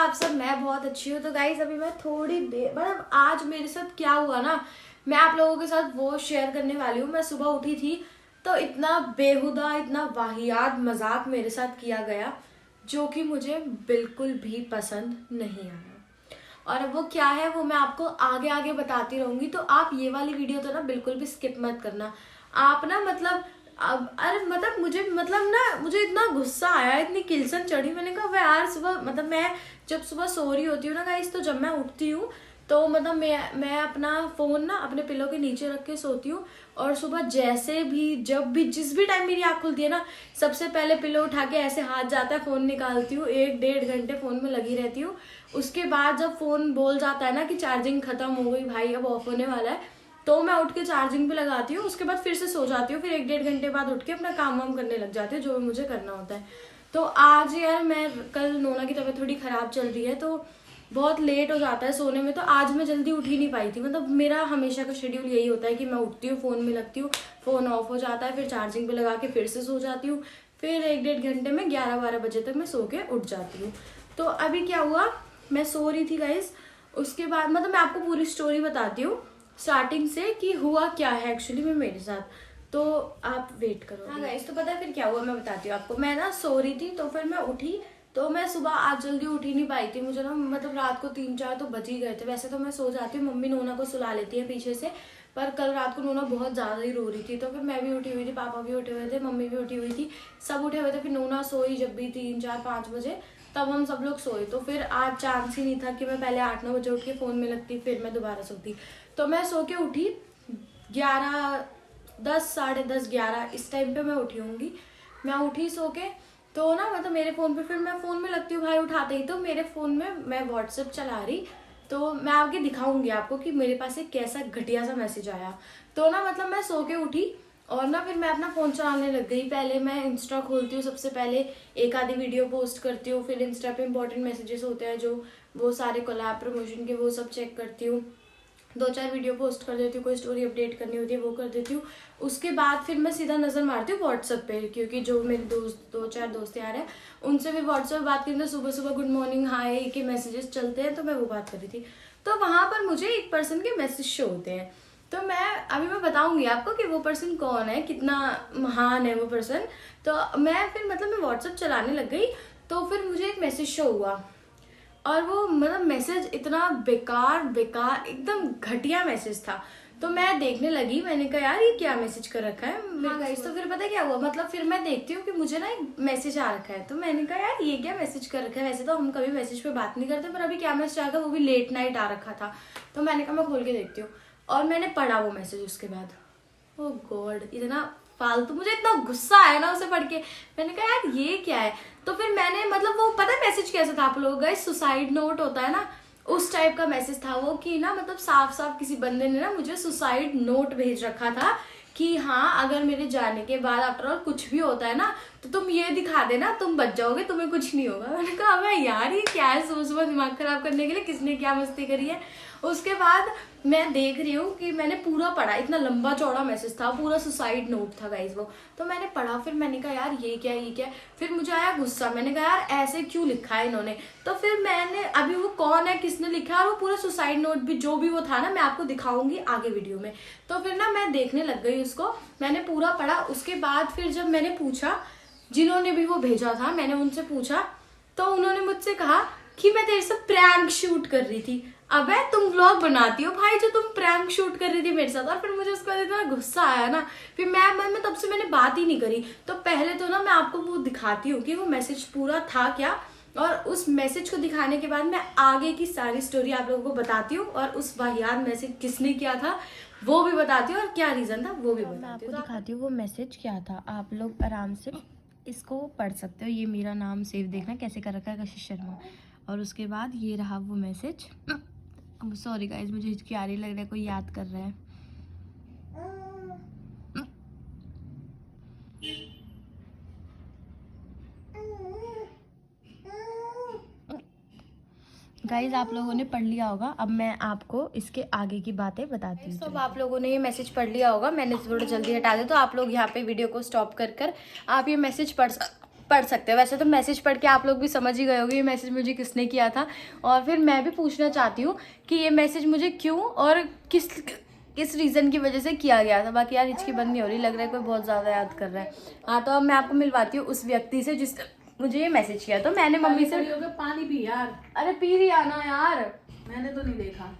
आप सब? मैं बहुत अच्छी हूँ। तो गाइस अभी मैं थोड़ी देर मतलब आज मेरे साथ क्या हुआ ना, मैं आप लोगों के साथ वो शेयर करने वाली हूँ। मैं सुबह उठी थी तो इतना बेहुदा, इतना वाहियात मजाक मेरे साथ किया गया जो कि मुझे बिल्कुल भी पसंद नहीं आया। और अब वो क्या है वो मैं आपको आगे आगे बताती रहूंगी। तो आप ये वाली वीडियो तो ना बिल्कुल भी स्किप मत करना। आप ना मतलब अब अरे मतलब मुझे इतना गुस्सा आया, इतनी किलसन चढ़ी। मैंने कहा वह यार सुबह मतलब मैं जब सुबह सो रही होती हूँ ना गाइस, तो जब मैं उठती हूँ तो मतलब मैं अपना फोन ना अपने पिलो के नीचे रख के सोती हूँ। और सुबह जैसे भी जब भी जिस भी टाइम मेरी आँख खुलती है ना, सबसे पहले पिलो उठा के ऐसे हाथ जाता है, फोन निकालती हूँ, 1-1.5 घंटे फोन में लगी रहती हूँ। उसके बाद जब फोन बोल जाता है ना कि चार्जिंग खत्म हो गई भाई, अब ऑफ होने वाला है, तो मैं उठ के चार्जिंग पे लगाती हूँ। उसके बाद फिर से सो जाती हूँ। फिर 1-1.5 घंटे बाद उठ के अपना काम वाम करने लग जाती हूँ जो मुझे करना होता है। तो आज यार मैं कल नोना की तबीयत थोड़ी खराब चल रही है तो बहुत लेट हो जाता है सोने में। तो आज मैं जल्दी उठ ही नहीं पाई थी। मतलब मेरा हमेशा का शेड्यूल यही होता है कि मैं उठती हूँ, फोन में लगती हूँ, फोन ऑफ हो जाता है, फिर चार्जिंग पे लगा के फिर से सो जाती हूँ। फिर 1-1.5 घंटे में 11-12 बजे तक मैं सो के उठ जाती हूँ। तो अभी क्या हुआ, मैं सो रही थी गाइस। उसके बाद मतलब मैं आपको पूरी स्टोरी बताती हूँ स्टार्टिंग से कि हुआ क्या है एक्चुअली में मेरे साथ। तो आप वेट करो। हाँ गाइस, तो पता है फिर क्या हुआ, मैं बताती हूँ आपको। मैं ना सो रही थी तो फिर मैं उठी तो मैं सुबह आज जल्दी उठ ही नहीं पाई थी। मुझे ना मतलब रात को 3-4 तो बज ही गए थे। वैसे तो मैं सो जाती हूँ, मम्मी नोना को सुला लेती है पीछे से, पर कल रात को नोना बहुत ज़्यादा ही रो रही थी। तो फिर मैं भी उठी हुई थी, पापा भी उठे हुए थे, मम्मी भी उठी हुई थी, सब उठे हुए थे। फिर नोना सोई जब भी 3-4-5 बजे, तब हम सब लोग सोए। तो फिर आज चांस ही नहीं था कि मैं पहले 8-9 बजे उठ के फ़ोन में लगती फिर मैं दोबारा सोती। तो मैं सो के उठी 11-10, 10:30-11 इस टाइम पे मैं उठी होंगी। मैं उठी सो के तो ना मतलब मेरे फ़ोन पे फिर मैं फ़ोन में लगती हूँ भाई उठाते ही। तो मेरे फ़ोन में मैं व्हाट्सएप चला रही, तो मैं आगे दिखाऊंगी आपको कि मेरे पास एक कैसा घटिया सा मैसेज आया। तो ना मतलब मैं सो के उठी और ना फिर मैं अपना फ़ोन चलाने लग गई। पहले मैं इंस्टा खोलती हूँ, सबसे पहले एक आधी वीडियो पोस्ट करती हूँ। फिर इंस्टा पे इंपॉर्टेंट मैसेजेस होते हैं जो वो सारे कोलैब प्रमोशन के, वो सब चेक करती हूँ। 2-4 वीडियो पोस्ट कर देती हूँ, कोई स्टोरी अपडेट करनी होती है वो कर देती हूँ। उसके बाद फिर मैं सीधा नज़र मारती हूँ व्हाट्सएप पे, क्योंकि जो मेरे दोस्त 2-4 दोस्त यार हैं उनसे भी व्हाट्सएप बात करना, सुबह सुबह गुड मॉर्निंग हाय के मैसेजेस चलते हैं, तो मैं वो बात कर रही थी। तो वहाँ पर मुझे एक पर्सन के मैसेज शो होते हैं। तो मैं बताऊंगी आपको कि वो पर्सन कौन है, कितना महान है वो पर्सन। तो मैं फिर मतलब मैं व्हाट्सएप चलाने लग गई तो फिर मुझे एक मैसेज शो हुआ और वो मतलब मैसेज इतना बेकार एकदम घटिया मैसेज था। तो मैं देखने लगी, मैंने कहा यार ये क्या मैसेज कर रखा है। हाँ गाइस, तो फिर पता क्या हुआ, मतलब फिर मैं देखती हूँ कि मुझे ना एक मैसेज आ रखा है। तो मैंने कहा यार ये क्या मैसेज कर रखा है। वैसे तो हम कभी मैसेज पे बात नहीं करते, पर अभी क्या मैसेज आ गया, वो भी लेट नाइट आ रखा था। तो मैंने कहा मैं खोल के देखती हूँ और मैंने पढ़ा वो मैसेज। उसके बाद ओ गॉड, इतना फालतू, मुझे इतना गुस्सा आया ना उसे पढ़ के। मैंने कहा यार ये क्या है। तो फिर मैंने मतलब वो पता है मैसेज कैसा था आप लोगों का, सुसाइड नोट होता है ना, उस टाइप का मैसेज था वो। कि ना मतलब साफ साफ किसी बंदे ने ना मुझे सुसाइड नोट भेज रखा था कि हाँ अगर मेरे जाने के बाद आफ्टर ऑल कुछ भी होता है ना तो तुम ये दिखा देना, तुम बच जाओगे, तुम्हें कुछ नहीं होगा। मैंने कहा अबे यार ये क्या है, सुबह सुबह दिमाग खराब करने के लिए किसने क्या मस्ती करी है। उसके बाद मैं देख रही हूँ कि मैंने पूरा पढ़ा, इतना लंबा चौड़ा मैसेज था, पूरा सुसाइड नोट था गाइस वो। तो मैंने पढ़ा, फिर मैंने कहा यार ये क्या। फिर मुझे आया गुस्सा, मैंने कहा यार ऐसे क्यों लिखा है इन्होंने। तो फिर मैंने अभी वो कौन है, किसने लिखा है, और वो पूरा सुसाइड नोट भी जो भी वो था ना मैं आपको दिखाऊंगी आगे वीडियो में। तो फिर ना मैं देखने लग गई उसको, मैंने पूरा पढ़ा। उसके बाद फिर जब मैंने पूछा जिन्होंने भी वो भेजा था, मैंने उनसे पूछा तो उन्होंने मुझसे कहा कि मैं तेरे से प्रैंक शूट कर रही थी। अबे तुम व्लॉग बनाती हो भाई जो तुम प्रैंक शूट कर रही थी मेरे साथ। और फिर मुझे उसके बाद इतना गुस्सा आया ना, फिर मैं मन में तब से मैंने बात ही नहीं करी। तो पहले तो ना मैं आपको वो दिखाती हूँ कि वो मैसेज पूरा था क्या, और उस मैसेज को दिखाने के बाद मैं आगे की सारी स्टोरी आप लोगों को बताती हूँ, और उस वाहियात मैसेज किसने किया था वो भी बताती हूँ, और क्या रीजन था वो भी बताती हूँ। मैं आपको दिखाती हूँ वो मैसेज क्या था, आप लोग आराम से इसको पढ़ सकते हो। ये मेरा नाम सेव देखना कैसे कर रखा है, कशिश शर्मा। और उसके बाद ये रहा वो मैसेज। सॉरी गाइज, मुझे हिचकी आ रही, लग रहा है कोई याद कर रहा है। गाइज आप लोगों ने पढ़ लिया होगा, अब मैं आपको इसके आगे की बातें बताती हूँ। तो आप लोगों ने ये मैसेज पढ़ लिया होगा, मैंने थोड़ा जल्दी हटा दिया, तो आप लोग यहाँ पे वीडियो को स्टॉप कर आप ये मैसेज पढ़ पढ़ सकते हो। वैसे तो मैसेज पढ़ के आप लोग भी समझ ही गए होगे ये मैसेज मुझे किसने किया था, और फिर मैं भी पूछना चाहती हूँ कि ये मैसेज मुझे क्यों और किस रीज़न की वजह से किया गया था। बाकी यार हिचकी बंद नहीं हो रही, लग रहा है कोई बहुत ज़्यादा याद कर रहा है। हाँ तो अब मैं आपको मिलवाती हूँ उस व्यक्ति से जिसने मुझे ये मैसेज किया। तो मैंने मम्मी से पानी पी यार। अरे पी रही आना यार, मैंने तो नहीं देखा।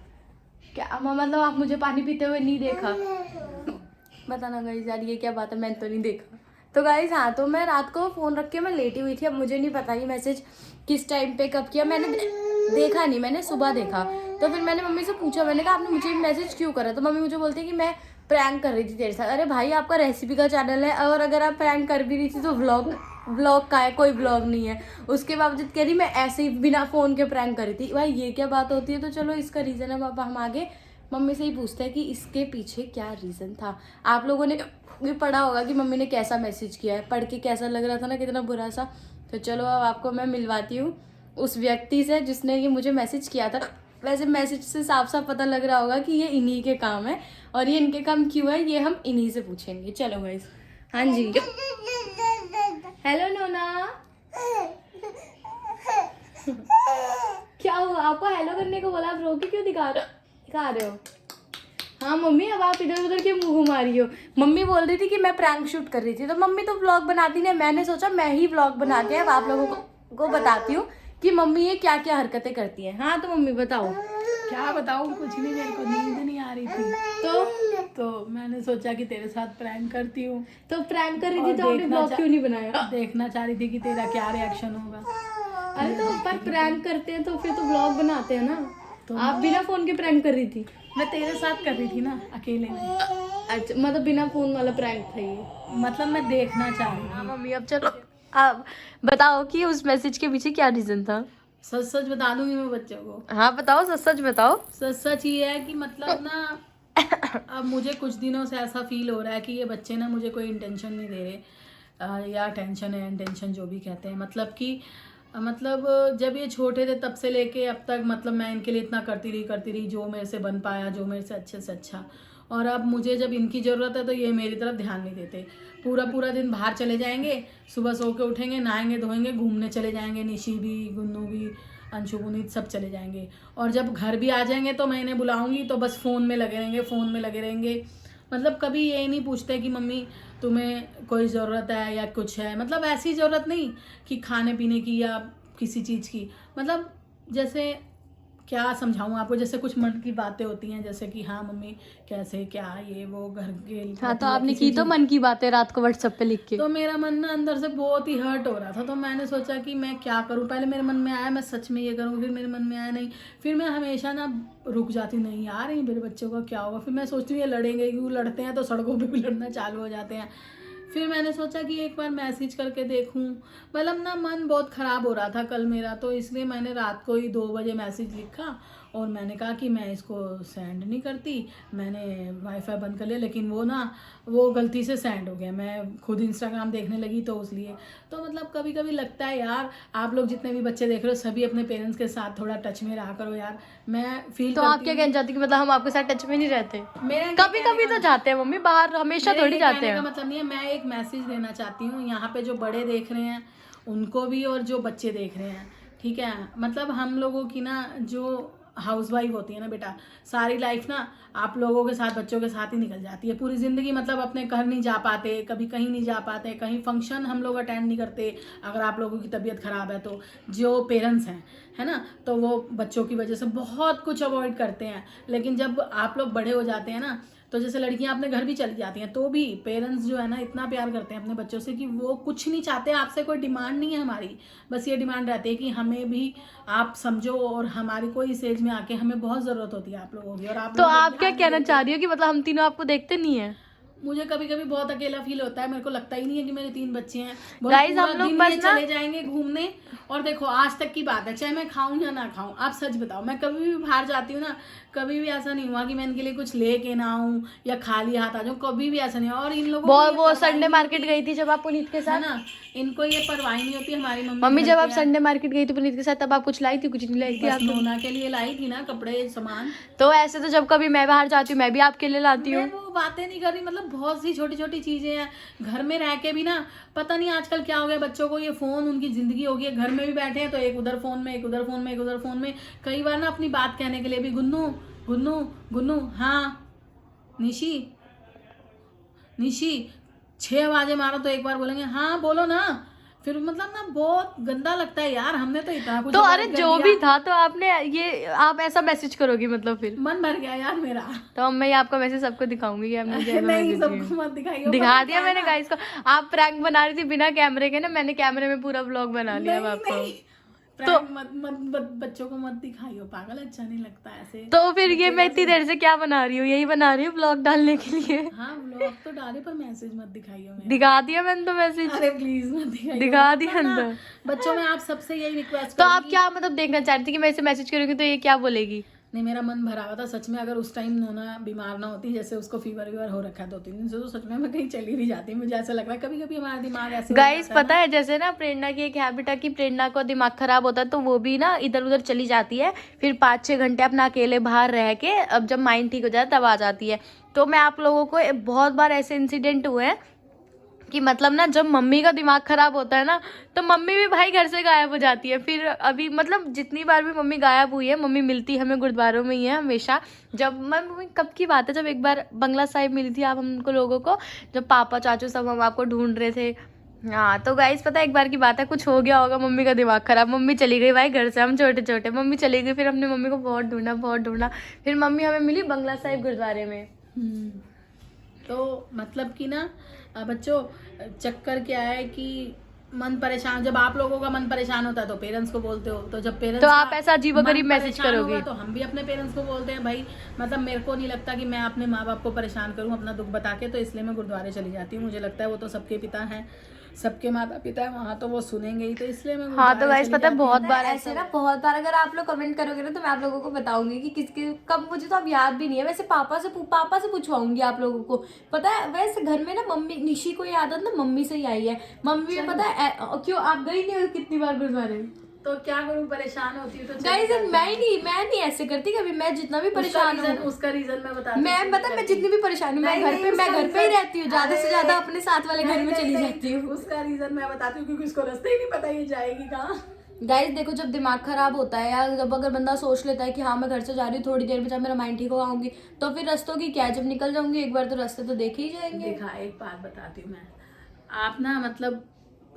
क्या मतलब आप मुझे पानी पीते हुए नहीं देखा? बताना गाइस यार ये क्या बात है, मैंने तो नहीं देखा। तो गाइस हाँ, तो मैं रात को फ़ोन रख के मैं लेटी हुई थी। अब मुझे नहीं पता ये मैसेज किस टाइम पे कब किया, मैंने देखा नहीं, मैंने सुबह देखा। तो फिर मैंने मम्मी से पूछा, मैंने कहा आपने मुझे मैसेज क्यों करा? तो मम्मी मुझे बोलती है कि मैं प्रैंक कर रही थी तेरे साथ। अरे भाई आपका रेसिपी का चैनल है, और अगर आप प्रैंक कर भी रही थी तो व्लॉग का है, कोई व्लॉग नहीं है। उसके बावजूद कह रही मैं ऐसे ही बिना फ़ोन के प्रैंक करी थी। भाई ये क्या बात होती है? तो चलो इसका रीज़न है, पापा हम आगे मम्मी से ही पूछते हैं कि इसके पीछे क्या रीज़न था। आप लोगों ने भी पढ़ा होगा कि मम्मी ने कैसा मैसेज किया है, पढ़ के कैसा लग रहा था ना, कितना बुरा सा। तो चलो अब आपको मैं मिलवाती हूँ उस व्यक्ति से जिसने ये मुझे मैसेज किया था। वैसे मैसेज से साफ साफ पता लग रहा होगा कि ये इन्हीं के काम है, और ये इनके काम क्यों है ये हम इन्हीं से पूछेंगे। चलो गाइस। हाँ जी, हेलो नोना। क्या हुआ आपको? हेलो करने को बोला, आप रो के क्यों दिखा रहे हो? हाँ मम्मी, अब आप इधर उधर क्यों मुँह घुमा रही हो? मम्मी बोल रही थी कि मैं प्रैंक शूट कर रही थी, तो मम्मी तो व्लॉग बनाती नहीं, मैंने सोचा मैं ही व्लॉग बना के अब आप लोगों को बताती हूँ कि मम्मी ये क्या क्या हरकतें करती हैं। हाँ तो मम्मी बताओ। क्या बताऊँ, कुछ नहीं, मेरे को नींद नहीं आ रही थी तो मैंने सोचा कि तेरे साथ प्रैंक करती हूँ। तो प्रैंक कर रही थी तो आपने व्लॉग क्यों नहीं बनाया? देखना चाह रही थी कि तेरा क्या रिएक्शन होगा। अरे तो पर प्रैंक करते हैं तो फिर तो व्लॉग बनाते हैं ना। तो आप बिना फोन के प्रैंक कर रही थी? मैं तेरे साथ कर रही थी ना, अकेले में। अच्छा, मतलब बिना फोन वाला प्रैंक था ये? मतलब मैं देखना चाह रही थी। मम्मी अब चलो आप बताओ कि उस मैसेज के पीछे क्या रीजन था। सच सच बता दूंगी मैं बच्चों को। हाँ बताओ, सच सच बताओ। सच सच ये है कि मतलब ना अब मुझे कुछ दिनों से ऐसा फील हो रहा है कि ये बच्चे ना मुझे कोई इंटेंशन नहीं दे रहे, या टेंशन है, इंटेंशन जो भी कहते हैं। मतलब कि जब ये छोटे थे तब से लेके अब तक मतलब मैं इनके लिए इतना करती रही जो मेरे से बन पाया, जो मेरे से अच्छे से अच्छा। और अब मुझे जब इनकी ज़रूरत है तो ये मेरी तरफ ध्यान नहीं देते। पूरा दिन बाहर चले जाएंगे, सुबह सो के उठेंगे, नहाएंगे धोएंगे, घूमने चले जाएंगे, निशी भी, गुन्नू भी, अंशु पुनीत सब चले जाएंगे। और जब घर भी आ जाएंगे तो मैं इन्हें बुलाऊंगी तो बस फ़ोन में लगे रहेंगे। मतलब कभी ये नहीं पूछते कि मम्मी तुम्हें कोई ज़रूरत है या कुछ है। मतलब ऐसी ज़रूरत नहीं कि खाने पीने की या किसी चीज़ की। मतलब जैसे क्या समझाऊँ आपको, जैसे कुछ मन की बातें होती हैं, जैसे कि हाँ मम्मी कैसे, क्या ये वो, घर के। हाँ तो आपने की तो मन की बातें रात को व्हाट्सएप पे लिख के। तो मेरा मन ना अंदर से बहुत ही हर्ट हो रहा था। तो मैंने सोचा कि मैं क्या करूँ। पहले मेरे मन में आया मैं सच में ये करूँ, फिर मेरे मन में आया नहीं। फिर मैं हमेशा ना रुक जाती हूँ, नहीं यार ये मेरे बच्चों का क्या होगा। फिर मैं सोचती हूँ ये लड़ेंगे, क्यों लड़ते हैं तो सड़कों पर भी लड़ना चालू हो जाते हैं। फिर मैंने सोचा कि एक बार मैसेज करके देखूं। मतलब ना मन बहुत ख़राब हो रहा था कल मेरा, तो इसलिए मैंने रात को ही 2 बजे मैसेज लिखा और मैंने कहा कि मैं इसको सेंड नहीं करती। मैंने वाईफाई बंद कर लिया, लेकिन वो गलती से सेंड हो गया। मैं खुद इंस्टाग्राम देखने लगी तो इसलिए। तो मतलब कभी कभी लगता है यार, आप लोग जितने भी बच्चे देख रहे हो सभी अपने पेरेंट्स के साथ थोड़ा टच में रहा करो यार। मैं फील तो आप क्या कहना चाहती कि मतलब हम आपके साथ टच में नहीं रहते? मेरा कभी कभी तो जाते हैं मम्मी बाहर, हमेशा थोड़ी जाते हैं। मतलब नहीं है, मैं एक मैसेज देना चाहती हूँ यहाँ पे जो बड़े देख रहे हैं उनको भी और जो बच्चे देख रहे हैं, ठीक है। मतलब हम लोगों की ना जो हाउसवाइफ होती है ना बेटा, सारी लाइफ ना आप लोगों के साथ, बच्चों के साथ ही निकल जाती है पूरी ज़िंदगी। मतलब अपने घर नहीं जा पाते, कभी कहीं नहीं जा पाते, कहीं फंक्शन हम लोग अटेंड नहीं करते अगर आप लोगों की तबीयत ख़राब है तो। जो पेरेंट्स हैं है ना, तो वो बच्चों की वजह से बहुत कुछ अवॉइड करते हैं। लेकिन जब आप लोग बड़े हो जाते हैं ना, तो जैसे लड़कियां अपने घर भी चली जाती हैं तो भी पेरेंट्स जो है ना इतना प्यार करते हैं अपने बच्चों से कि वो कुछ नहीं चाहते आपसे, कोई डिमांड नहीं है हमारी। बस ये डिमांड रहती है कि हमें भी आप समझो, और हमारी कोई इस एज में आके हमें बहुत ज़रूरत होती है आप लोगों की। और आप तो आप क्या कहना चाह रही हो कि मतलब हम तीनों आपको देखते नहीं है? मुझे कभी कभी बहुत अकेला फील होता है। मेरे को लगता ही नहीं है कि मेरे 3 बच्चे हैं। गाइस हम लोग बस ना चले जाएंगे घूमने। और देखो आज तक की बात है, चाहे मैं खाऊं या ना खाऊं, आप सच बताओ, मैं कभी भी बाहर जाती हूँ ना, कभी भी ऐसा नहीं हुआ कि मैं इनके लिए कुछ लेके ना आऊं या खाली हाथ आ जाऊं, कभी भी ऐसा नहीं हुआ। और इन लोगों वो संडे मार्केट गई थी जब आप पुनीत के साथ ना, इनको ये परवाह नहीं होती हमारी मम्मी जब आप संडे मार्केट गई थी पुनीत के साथ तब आप कुछ लाई थी? कुछ नहीं लाई थी आप? नोना के लिए लाई थी ना कपड़े सामान। तो ऐसे तो जब कभी मैं बाहर जाती हूँ मैं भी आपके लिए लाती हूँ। वो बातें नहीं कर रही, मतलब बहुत सी छोटी छोटी चीजें हैं। घर में रह के भी ना पता नहीं आजकल क्या हो गया बच्चों को, ये फोन उनकी जिंदगी हो गई है। घर में भी बैठे हैं तो एक उधर फोन में, एक उधर फोन में, एक उधर फोन में। कई बार ना अपनी बात कहने के लिए भी गुन्नू गुन्नू गुन्नू, हाँ निशी निशी, 6 आवाजें मारो तो एक बार बोलेंगे हाँ बोलो ना। फिर मतलब ना बहुत गंदा लगता है यार, हमने तो इतना कुछ तो अरे जो भी था, तो आपने ये आप ऐसा मैसेज करोगी मतलब फिर मन भर गया यार मेरा। तो अब मैं ये आपका मैसेज सबको दिखाऊंगी कि आपने क्या नहीं मैसेज सबको मत दिखाइए, दिखा दिया मैंने गाइस को। आप प्रैंक बना रही थी बिना कैमरे के ना, मैंने कैमरे में पूरा व्लॉग बना लिया अब आपको। तो मत बच्चों को मत दिखाइयो पागल, अच्छा नहीं लगता ऐसे। तो फिर ये मैं इतनी देर से क्या बना रही हूँ, यही बना रही हूँ व्लॉग डालने के लिए। हाँ व्लॉग तो डाले पर मैसेज मत दिखाइयो। दिखा दिया मैंने तो मैसेज, अरे प्लीज मत दिखाइयो, दिखा दिया ना, बच्चों में आप सबसे यही रिक्वेस्ट। तो आप क्या मतलब देखना चाहती थी कि मैं इसे मैसेज करूंगी तो ये क्या बोलेगी? नहीं मेरा मन भरा हुआ था सच में। अगर उस टाइम नोना बीमार ना होती, जैसे उसको फीवर वीवर हो रखा है 2-3 दिन से, तो सच में मैं कहीं चली नहीं जाती। मुझे ऐसा लग रहा है कभी कभी हमारा दिमाग ऐसे गाइस पता है जैसे ना प्रेरणा की एक हैबिट है कि प्रेरणा को दिमाग खराब होता है तो वो भी ना इधर उधर चली जाती है, फिर 5-6 घंटे अपना अकेले बाहर रह के अब जब माइंड ठीक हो जाए तब आ जाती है। तो मैं आप लोगों को बहुत बार ऐसे इंसिडेंट हुए हैं कि मतलब ना जब मम्मी का दिमाग खराब होता है ना तो मम्मी भी भाई घर से गायब हो जाती है। फिर अभी मतलब जितनी बार भी मम्मी गायब हुई है, मम्मी मिलती हमें गुरुद्वारों में ही है हमेशा। जब मम्मी कब की बात है, जब एक बार बंगला साहिब मिली थी आप हमको लोगों को, जब पापा चाचू सब हम आपको ढूंढ रहे थे। हाँ तो गाइस पता है एक बार की बात है, कुछ हो गया होगा, मम्मी का दिमाग खराब, मम्मी चली गई भाई घर से, हम छोटे छोटे, मम्मी चली गई। फिर हमने मम्मी को बहुत ढूंढा, फिर मम्मी हमें मिली बंगला साहिब गुरुद्वारे में। तो मतलब कि ना बच्चों चक्कर क्या है कि मन परेशान, जब आप लोगों का मन परेशान होता है तो पेरेंट्स को बोलते हो, तो जब पेरेंट्स तो आप ऐसा अजीबोगरीब मैसेज करोगे तो हम भी अपने पेरेंट्स को बोलते हैं भाई। मतलब मेरे को नहीं लगता कि मैं अपने माँ बाप को परेशान करूँ अपना दुख बता के, तो इसलिए मैं गुरुद्वारे चली जाती हूँ। मुझे लगता है वो तो सबके पिता हैं, सबके माता पिता है वहाँ, तो वो सुनेंगे ही, तो इसलिए मैं हाँ तो गाइस पता है बहुत बार ऐसे ना बहुत बार अगर आप लोग कमेंट करोगे ना तो मैं आप लोगों को बताऊंगी कि किसके कब, मुझे तो अब याद भी नहीं है। वैसे पापा से पूछवाऊंगी आप लोगों को। पता है वैसे घर में ना मम्मी निशी को ये आदत ना मम्मी से ही आई है। मम्मी भी पता है क्यों आप गई नहीं हो कितनी बार गुरुद्वारे, तो क्या करूँ परेशान होती हूँ तो गाइस मैं नहीं ऐसे करती कभी। मैं जितना भी परेशान हूँ उसका रीजन मैं बताती हूँ। मैं पता मैं जितनी भी परेशान हूँ मैं घर पे ही रहती हूँ, ज्यादा से ज्यादा अपने साथ वाले घर में चली जाती हूँ। उसका रीजन मैं बताती हूँ क्योंकि उसको रास्ते ही नहीं पता ये जाएगी कहाँ। गाइस देखो जब दिमाग खराब होता है या जब अगर बंदा सोच लेता है कि हाँ मैं घर से जा रही हूँ थोड़ी देर में जब मेरा माइंड ठीक हो आऊंगी, तो फिर रास्तों की क्या है, जब निकल जाऊंगी एक बार तो रास्ते तो देखे ही जाएंगे। देखा एक बात बताती हूँ मैं, आप ना मतलब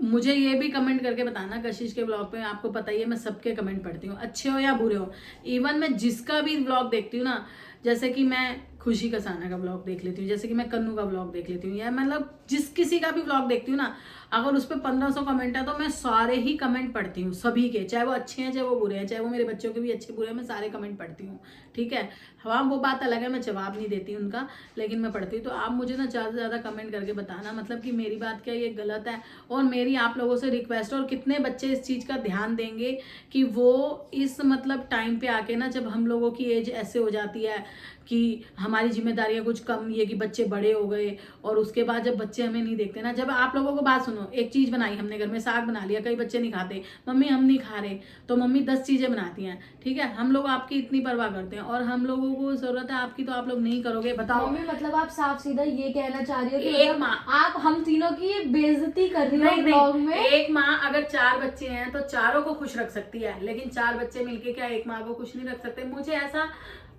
मुझे ये भी कमेंट करके बताना कशिश के ब्लॉग पे। आपको पता ही है मैं सबके कमेंट पढ़ती हूँ, अच्छे हो या बुरे हो। इवन मैं जिसका भी ब्लॉग देखती हूँ ना, जैसे कि मैं खुशी कसाना का ब्लॉग देख लेती हूँ, जैसे कि मैं कन्नू का ब्लॉग देख लेती हूँ, या मतलब जिस किसी का भी ब्लॉग देखती हूँ ना, अगर उस पर 1500 कमेंट है तो मैं सारे ही कमेंट पढ़ती हूँ, सभी के, चाहे वो अच्छे हैं चाहे वो बुरे हैं, चाहे वो मेरे बच्चों के भी अच्छे बुरे हैं, मैं सारे कमेंट पढ़ती हूँ। ठीक है, हाँ वो बात अलग है मैं जवाब नहीं देती उनका, लेकिन मैं पढ़ती हूँ। तो आप मुझे ना ज़्यादा से ज़्यादा कमेंट करके बताना मतलब कि मेरी बात क्या ये गलत है, और मेरी आप लोगों से रिक्वेस्ट, और कितने बच्चे इस चीज़ का ध्यान देंगे कि वो इस मतलब टाइम पे आके ना, जब हम लोगों की एज ऐसे हो जाती है कि हमारी जिम्मेदारियां कुछ कम, ये कि बच्चे बड़े हो गए, और उसके बाद जब बच्चे हमें नहीं देखते ना, जब आप लोगों को बात सुनो, एक चीज़ बनाई हमने घर में, साग बना लिया, कई बच्चे नहीं खाते, मम्मी हम नहीं खा रहे, तो मम्मी 10 चीज़ें बनाती हैं। ठीक है, हम लोग आपकी इतनी परवाह करते हैं और हम लोगों को ज़रूरत है आपकी, तो आप लोग नहीं करोगे। बताओ मम्मी मतलब आप साफ सीधा ये कहना चाह रही हो कि एक मतलब माँ आप हम तीनों की ये बेइज्जती कर रही हो ब्लॉग में। एक माँ अगर 4 बच्चे हैं तो चारों को खुश रख सकती है, लेकिन 4 बच्चे मिलके क्या एक माँ को खुश नहीं रख सकते। मुझे ऐसा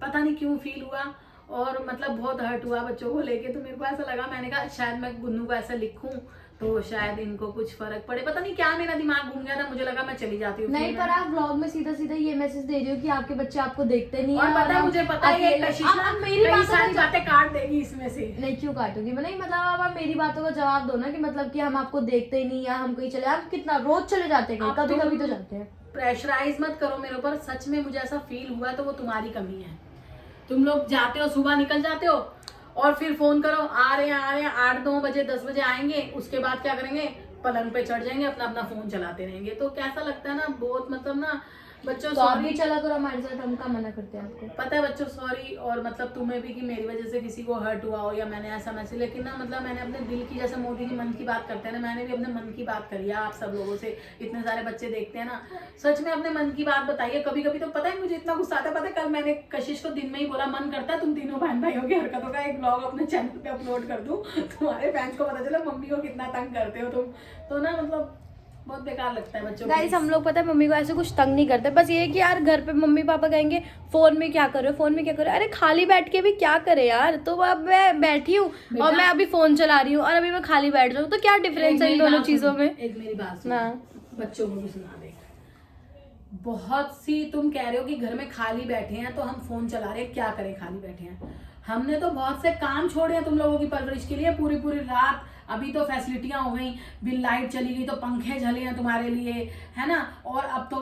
पता नहीं क्यों फील हुआ, और मतलब बहुत हर्ट हुआ बच्चों को लेके। तो मेरे को ऐसा लगा, मैंने कहा शायद मैं गुन्नू को ऐसा लिखूं तो शायद इनको कुछ फर्क पड़े, पता नहीं क्या मेरा दिमाग घूम गया था, मुझे लगा मैं चली जाती हूँ। नहीं पर आप व्लॉग में सीधा सीधा ये मैसेज दे रही हो कि आपके बच्चे आपको देखते नहीं और है, पता है मुझे पता है ये कशिश ना मेरी कई सारी बातें काट देगी इसमें से। नहीं क्यों काटूंगी मैं, नहीं मतलब आप मेरी बातों का जवाब दो ना कि मतलब कि हम आपको देखते ही नहीं, या हम कहीं चले, आप कितना रोज चले जाते हैं, कभी कभी तो जाते हैं। प्रेशराइज मत करो मेरे ऊपर, सच में मुझे ऐसा फील हुआ तो वो तुम्हारी कमी है। तुम लोग जाते हो, सुबह निकल जाते हो और फिर फोन करो, आ रहे हैं 8-9 बजे 10 बजे आएंगे, उसके बाद क्या करेंगे, पलंग पे चढ़ जाएंगे, अपना अपना फोन चलाते रहेंगे। तो कैसा लगता है ना, बहुत मतलब ना बच्चों तो आप भी सॉरी, चला करो हमारे साथ, हम कहाँ मना करते हैं आपको। पता है बच्चों सॉरी, और मतलब तुम्हें भी कि मेरी वजह से किसी को हर्ट हुआ हो या मैंने ऐसा मैसेज, लेकिन ना मतलब मैंने अपने दिल की, जैसे मोदी की मन की बात करते हैं ना, मैंने भी अपने मन की बात करी है आप सब लोगों से। इतने सारे बच्चे देखते हैं ना, सच में अपने मन की बात बताइए। कभी कभी तो पता है मुझे इतना गुस्सा आता है, पता है कल मैंने कशिश को दिन में ही बोला मन करता है तुम तीनों बहन भाइयों की हरकतों का एक ब्लॉग अपने चैनल पे अपलोड कर दूं, तुम्हारे फैंस को पता चले मम्मी को कितना तंग करते हो तुम। तो ना मतलब बहुत बेकार लगता है बच्चों को। गाइस हम लोग पता है मम्मी को ऐसे कुछ तंग नहीं करते, बस ये है कि यार घर पे मम्मी पापा कहेंगे फोन में क्या करो, फोन में क्या करो। अरे खाली बैठ के भी क्या करे यार, तो अब मैं बैठी हूँ और मैं अभी फोन चला रही हूँ और अभी मैं खाली बैठ जाऊँ, तो क्या डिफरेंस है इन दोनों चीजों में। एक मेरी बात सुन, हाँ। बच्चों को भी सुना दे। बहुत सी तुम कह रहे हो कि घर में खाली बैठे हैं तो हम फोन चला रहे हैं, क्या करें खाली बैठे हैं। हमने तो बहुत से काम छोड़े हैं तुम लोगों की परवरिश के लिए, पूरी पूरी रात। अभी तो फैसिलिटियां हो गई, बिल लाइट चली गई तो पंखे झले हैं तुम्हारे लिए, है ना। और अब तो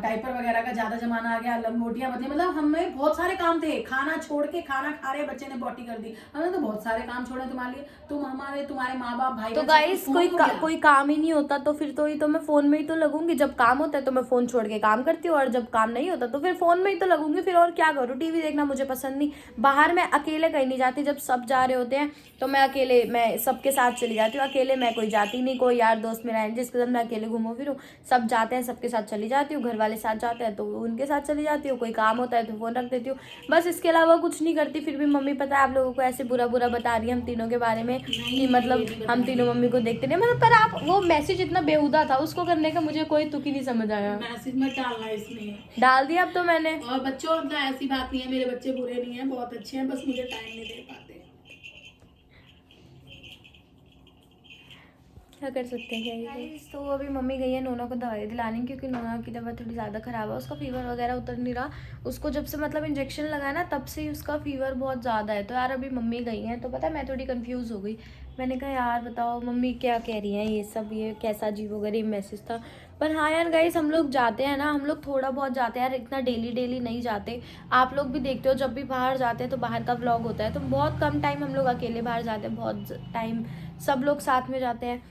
डायपर वगैरह का ज्यादा जमाना आ गया, लंगोटियां बदली, मतलब हमें बहुत सारे काम थे। खाना छोड़ के, खाना खा रहे बच्चे ने बॉटी कर दी, हमने तो बहुत सारे काम छोड़े तुम्हारे लिए। तुम हमारे, तुम्हारे माँ बाप भाई तो गाइस कोई काम ही नहीं होता तो फिर तो मैं फोन में ही तो लगूंगी। जब काम होता है तो मैं फोन छोड़ के काम करती हूँ, और जब काम नहीं होता तो फिर फोन में ही तो लगूंगी। फिर और क्या करूँ, टीवी देखना मुझे पसंद नहीं। बाहर मैं अकेले कहीं नहीं जाती, जब सब जा रहे होते हैं तो मैं अकेले, मैं सबके साथ चली जाती हूँ। अकेले मैं कोई जाती नहीं, कोई यार दोस्त मेरा है जिसके साथ मैं अकेले घूमूं फिरूं। सब जाते हैं सबके साथ चली जाती हूँ, घर वाले साथ जाते हैं तो उनके साथ चली जाती हूँ। कोई काम होता है तो फोन रख देती हूँ, बस इसके अलावा कुछ नहीं करती। फिर भी मम्मी पता है आप लोगों को ऐसे बुरा बुरा बता रही है हम तीनों के बारे में कि मतलब हम तीनों मम्मी को देखते नहीं, मतलब। पर आप वो मैसेज इतना बेहुदा था, उसको करने का मुझे कोई तुक ही नहीं समझ आया। मैसेज मत डालना इसमें, डाल दिया अब तो मैंने। और बच्चों मतलब ऐसी बात नहीं है, मेरे बच्चे बुरे नहीं है, बहुत अच्छे हैं, बस मुझे टाइम नहीं दे पाते। क्या कर सकते हैं गाइस। तो अभी मम्मी गई है नोना को दवाई दिलाने, क्योंकि नोना की तबीयत थोड़ी ज़्यादा ख़राब है। उसका फीवर वगैरह उतर नहीं रहा, उसको जब से मतलब इंजेक्शन लगाया ना तब से ही उसका फीवर बहुत ज़्यादा है। तो यार अभी मम्मी गई हैं तो पता है मैं थोड़ी कंफ्यूज हो गई। मैंने कहा यार बताओ मम्मी क्या कह रही हैं, ये सब ये कैसा अजीबोगरीब मैसेज था। पर हाँ यार गाइस हम लोग जाते हैं ना, हम लोग थोड़ा बहुत जाते हैं यार, इतना डेली नहीं जाते। आप लोग भी देखते हो जब भी बाहर जाते हैं तो बाहर का व्लॉग होता है, तो बहुत कम टाइम हम लोग अकेले बाहर जाते हैं, बहुत टाइम सब लोग साथ में जाते हैं।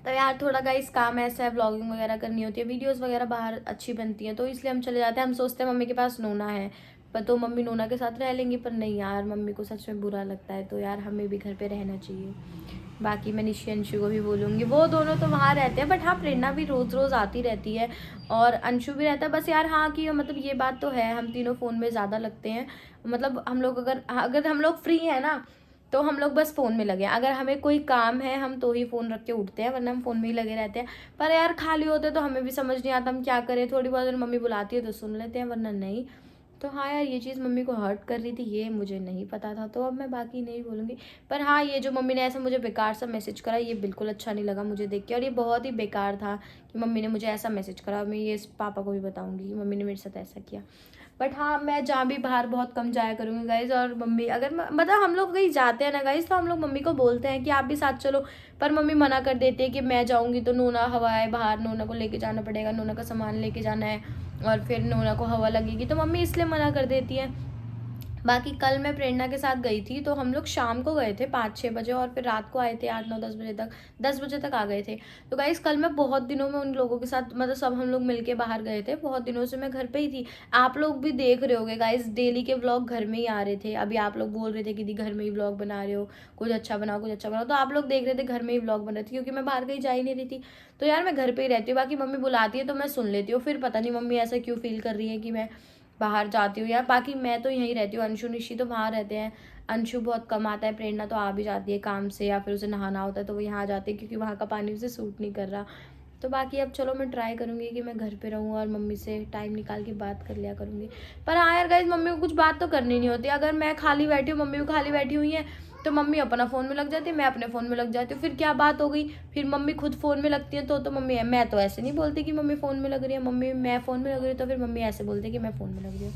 तो यार थोड़ा गाइस काम ऐसा है, व्लॉगिंग वगैरह करनी होती है, वीडियोस वगैरह बाहर अच्छी बनती हैं, तो इसलिए हम चले जाते हैं। हम सोचते हैं मम्मी के पास नोना है पर तो मम्मी नोना के साथ रह लेंगी, पर नहीं यार मम्मी को सच में बुरा लगता है, तो यार हमें भी घर पे रहना चाहिए। बाकी मैं निशी अंशु को भी बोलूँगी, वो दोनों तो वहाँ रहते हैं, बट हाँ प्रेरणा भी रोज़ रोज़ आती रहती है और अंशु भी रहता है। बस यार हाँ कि मतलब ये बात तो है, हम तीनों फ़ोन में ज़्यादा लगते हैं। मतलब हम लोग अगर हम लोग फ्री हैं ना तो हम लोग बस फ़ोन में लगे हैं, अगर हमें कोई काम है हम तो ही फ़ोन रख के उठते हैं, वरना हम फ़ोन में ही लगे रहते हैं। पर यार खाली होते तो हमें भी समझ नहीं आता हम क्या करें, थोड़ी बहुत अगर मम्मी बुलाती है तो सुन लेते हैं, वरना नहीं। तो हाँ यार ये चीज़ मम्मी को हर्ट कर रही थी, ये मुझे नहीं पता था, तो अब मैं बाकी नहीं बोलूँगी। पर हाँ ये जो मम्मी ने ऐसा मुझे बेकार सा मैसेज करा, ये बिल्कुल अच्छा नहीं लगा मुझे देख के, और ये बहुत ही बेकार था कि मम्मी ने मुझे ऐसा मैसेज करा। मैं ये पापा को भी बताऊँगी कि मम्मी ने मेरे साथ ऐसा किया। बट हाँ मैं जहाँ भी बाहर बहुत कम जाया करूँगी गाइज, और मम्मी अगर मतलब हम लोग कहीं जाते हैं ना गाइज तो हम लोग मम्मी को बोलते हैं कि आप भी साथ चलो, पर मम्मी मना कर देती है कि मैं जाऊँगी तो नोना हवा है बाहर, नोना को लेके जाना पड़ेगा, नोना का सामान लेके जाना है और फिर नोना को हवा लगेगी, तो मम्मी इसलिए मना कर देती है। बाकी कल मैं प्रेरणा के साथ गई थी, तो हम लोग शाम को गए थे 5-6 बजे और फिर रात को आए थे 8-9-10 बजे तक, 10 बजे तक आ गए थे। तो गाइस कल मैं बहुत दिनों में उन लोगों के साथ मतलब सब हम लोग मिलके बाहर गए थे, बहुत दिनों से मैं घर पे ही थी। आप लोग भी देख रहे होगे गाइस डेली के व्लॉग घर में ही आ रहे थे। अभी आप लोग बोल रहे थे कि दी घर में ही व्लॉग बना रहे हो, कुछ अच्छा बनाओ कुछ अच्छा बनाओ, तो आप लोग देख रहे थे घर में ही व्लॉग बन रहे थे, क्योंकि मैं बाहर कहीं जा ही नहीं रही थी। तो यार मैं घर पे ही रहती हूँ, बाकी मम्मी बुलाती है तो मैं सुन लेती हूँ, फिर पता नहीं मम्मी ऐसा क्यों फील कर रही है कि मैं बाहर जाती हूँ यार। बाकी मैं तो यहीं रहती हूँ, अंशु निशी तो वहाँ रहते हैं। अंशु बहुत कम आता है, प्रेरणा तो आ भी जाती है काम से, या फिर उसे नहाना होता है तो वो यहाँ आ जाती है, क्योंकि वहाँ का पानी उसे सूट नहीं कर रहा। तो बाकी अब चलो मैं ट्राई करूँगी कि मैं घर पे रहूँ और मम्मी से टाइम निकाल के बात कर लिया करूँगी। पर हाँ यार गाइस मम्मी को कुछ बात तो करनी नहीं होती, अगर मैं खाली बैठी हूँ मम्मी को खाली बैठी हुई है तो मम्मी अपना फ़ोन में लग जाती है, मैं अपने फ़ोन में लग जाती हूँ, फिर क्या बात हो गई। फिर मम्मी खुद फ़ोन में लगती है तो मम्मी है, मैं तो ऐसे नहीं बोलती कि मम्मी फ़ोन में लग रही है, मम्मी मैं फ़ोन में लग रही हूँ तो फिर मम्मी ऐसे बोलती है कि मैं फ़ोन में लग रही हूँ।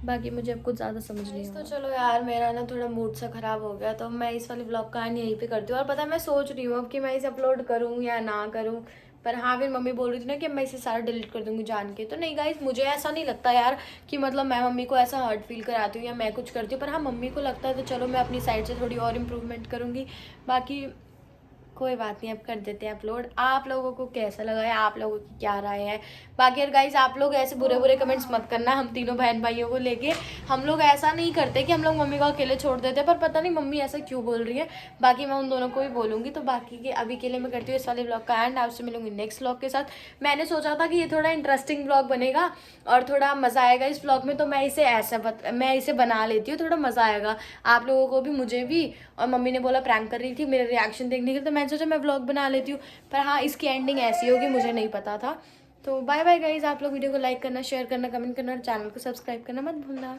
बाकी मुझे अब कुछ ज़्यादा समझ नहीं आता। तो चलो यार मेरा ना थोड़ा मूड सा ख़राब हो गया, तो मैं इस वाले ब्लॉग का यहीं पे करती हूँ। और पता है मैं सोच रही हूँ अब कि मैं इसे अपलोड करूँ या ना करूँ, पर हाँ फिर मम्मी बोल रही थी ना कि मैं इसे सारा डिलीट कर दूँगी जान के। तो नहीं गाइस मुझे ऐसा नहीं लगता यार कि मतलब मैं मम्मी को ऐसा हर्ट फील कराती हूँ या मैं कुछ करती हूँ, पर हाँ मम्मी को लगता है तो चलो मैं अपनी साइड से थोड़ी और इम्प्रूवमेंट करूँगी। बाकी कोई बात नहीं, अब कर देते हैं अपलोड। आप लोगों को कैसा लगा है, आप लोगों की क्या राय है? बाकी यार गाइज, आप लोग ऐसे बुरे बुरे कमेंट्स मत करना हम तीनों बहन भाइयों को लेके। हम लोग ऐसा नहीं करते कि हम लोग मम्मी को अकेले छोड़ देते, पर पता नहीं मम्मी ऐसा क्यों बोल रही है। बाकी मैं उन दोनों को भी बोलूँगी। तो बाकी के अभी के लिए मैं करती हूँ इस वाले ब्लॉग का एंड। आपसे मिलूंगी नेक्स्ट ब्लॉग के साथ। मैंने सोचा था कि ये थोड़ा इंटरेस्टिंग ब्लॉग बनेगा और थोड़ा मज़ा आएगा इस ब्लॉग में, तो मैं इसे बना लेती हूँ, थोड़ा मज़ा आएगा आप लोगों को भी, मुझे भी। और मम्मी ने बोला प्रैंक कर रही थी मेरे रिएक्शन देखने के लिए, तो मैंने सोचा मैं ब्लॉग बना लेती हूँ। पर हाँ, इसकी एंडिंग ऐसी होगी मुझे नहीं पता था। तो बाय बाय गाइज, आप लोग वीडियो को लाइक करना, शेयर करना, कमेंट करना और चैनल को सब्सक्राइब करना मत भूलना।